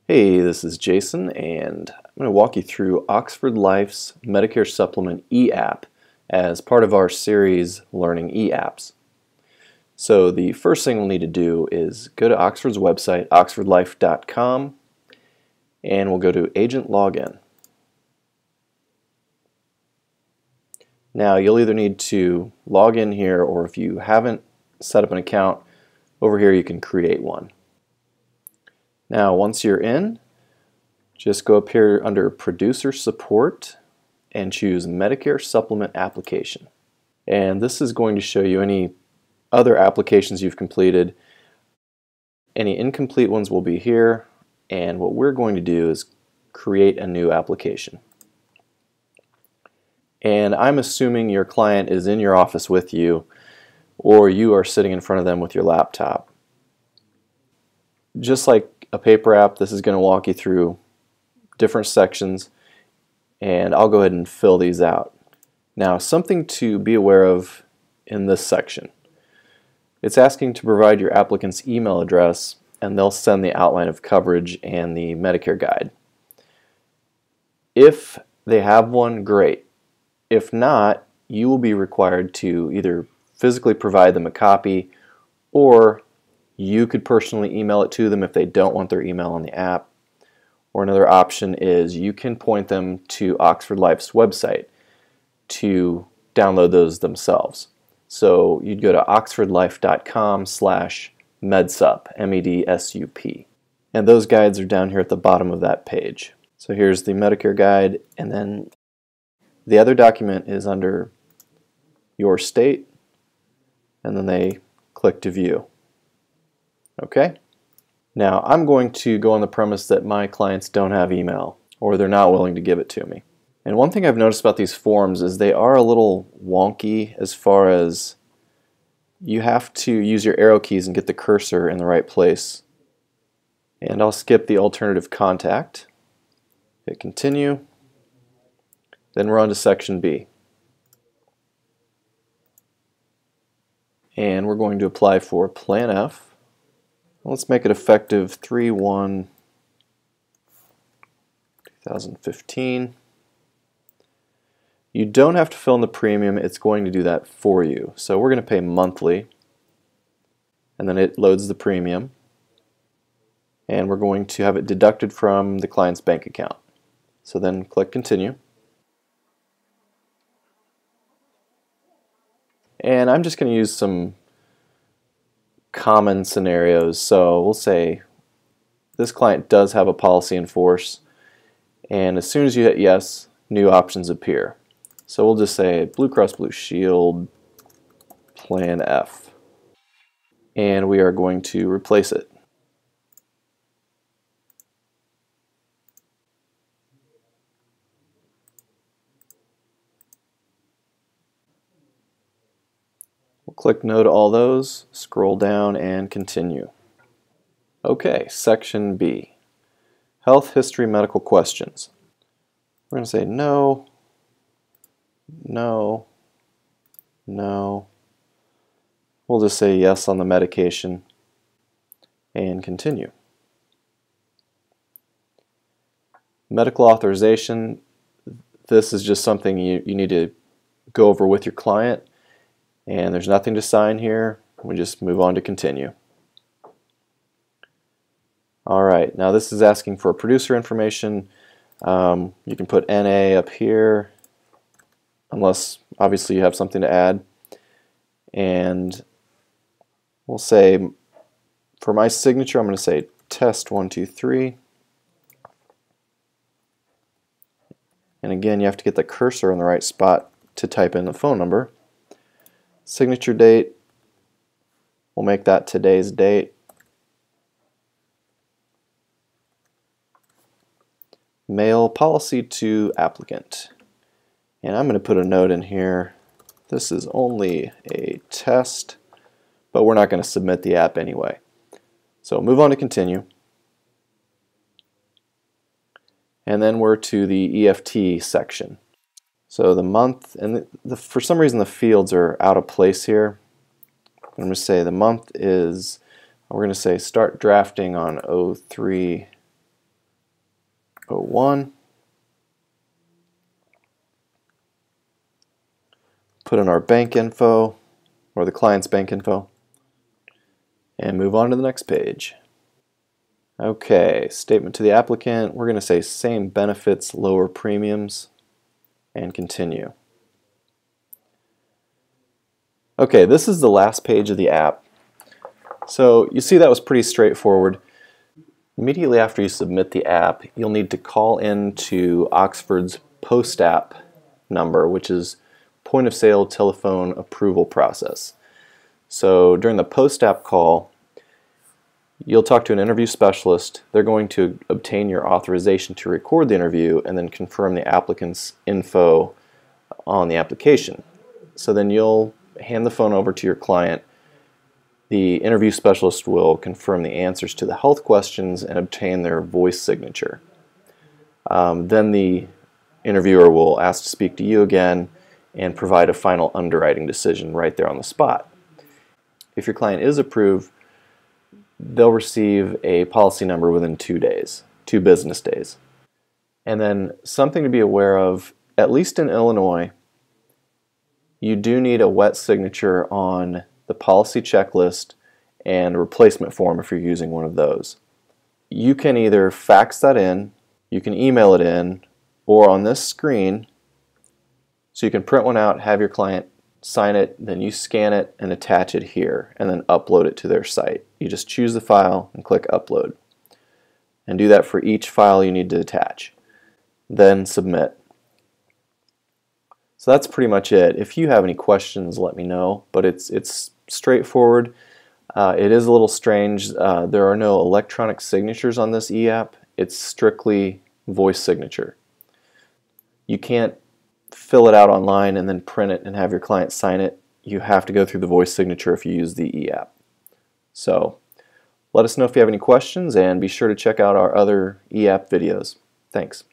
Hey, this is Jason, and I'm going to walk you through Oxford Life's Medicare Supplement e-app as part of our series Learning e-apps. So the first thing we'll need to do is go to Oxford's website, oxfordlife.com, and we'll go to Agent Login. Now you'll either need to log in here, or if you haven't set up an account, over here you can create one. Now once you're in, just go up here under Producer Support and choose Medicare Supplement Application. And this is going to show you any other applications you've completed. Any incomplete ones will be here, and what we're going to do is create a new application. And I'm assuming your client is in your office with you, or you are sitting in front of them with your laptop. Just like a paper app, this is going to walk you through different sections, and I'll go ahead and fill these out. Now, something to be aware of in this section. It's asking to provide your applicant's email address, and they'll send the outline of coverage and the Medicare guide. If they have one, great. If not, you will be required to either physically provide them a copy, or you could personally email it to them if they don't want their email on the app. Or another option is you can point them to Oxford Life's website to download those themselves. So you'd go to oxfordlife.com/medsup, M-E-D-S-U-P. And those guides are down here at the bottom of that page. So here's the Medicare guide, and then the other document is under your state, and then they click to view. Okay? Now, I'm going to go on the premise that my clients don't have email, or they're not willing to give it to me. And one thing I've noticed about these forms is they are a little wonky as far as you have to use your arrow keys and get the cursor in the right place. And I'll skip the alternative contact, hit continue, then we're on to section B. And we're going to apply for Plan F. Let's make it effective 3/1/2015. You don't have to fill in the premium, it's going to do that for you. So we're going to pay monthly, and then it loads the premium, and we're going to have it deducted from the client's bank account. So then click continue. And I'm just going to use some common scenarios. So we'll say this client does have a policy in force, and as soon as you hit yes, new options appear. So we'll just say Blue Cross Blue Shield Plan F, and we are going to replace it. We'll click no to all those, scroll down, and continue. Okay, section B, health history medical questions. We're going to say no, no, no. We'll just say yes on the medication and continue. Medical authorization, this is just something you need to go over with your client, and there's nothing to sign here. We just move on to continue. Alright, now this is asking for producer information. You can put NA up here, unless obviously you have something to add. And we'll say, for my signature, I'm going to say test 1, 2, 3. And again, you have to get the cursor in the right spot to type in the phone number. Signature date, we'll make that today's date. Mail policy to applicant. And I'm going to put a note in here. This is only a test, but we're not going to submit the app anyway. So move on to continue. And then we're to the EFT section. So the month, and for some reason the fields are out of place here. I'm going to say the month is, we're going to say start drafting on 03 01. Put in our bank info, or the client's bank info, and move on to the next page. Okay, statement to the applicant. We're going to say same benefits, lower premiums, and continue. Okay, this is the last page of the app. So you see that was pretty straightforward. Immediately after you submit the app, you'll need to call into Oxford's post-app number, which is point of sale telephone approval process. So during the post-app call, you'll talk to an interview specialist. They're going to obtain your authorization to record the interview and then confirm the applicant's info on the application. So then you'll hand the phone over to your client. The interview specialist will confirm the answers to the health questions and obtain their voice signature. Then the interviewer will ask to speak to you again and provide a final underwriting decision right there on the spot. If your client is approved, they'll receive a policy number within 2 days, 2 business days. And then something to be aware of, at least in Illinois, you do need a wet signature on the policy checklist and a replacement form if you're using one of those. You can either fax that in, you can email it in, or on this screen, so you can print one out, have your client sign it, then you scan it and attach it here, and then upload it to their site. You just choose the file and click upload. And do that for each file you need to attach. Then submit. So that's pretty much it. If you have any questions, let me know, but it's straightforward. It is a little strange. There are no electronic signatures on this e-app. It's strictly voice signature. You can't fill it out online and then print it and have your client sign it. You have to go through the voice signature if you use the e-app. So let us know if you have any questions, and be sure to check out our other e-app videos. Thanks.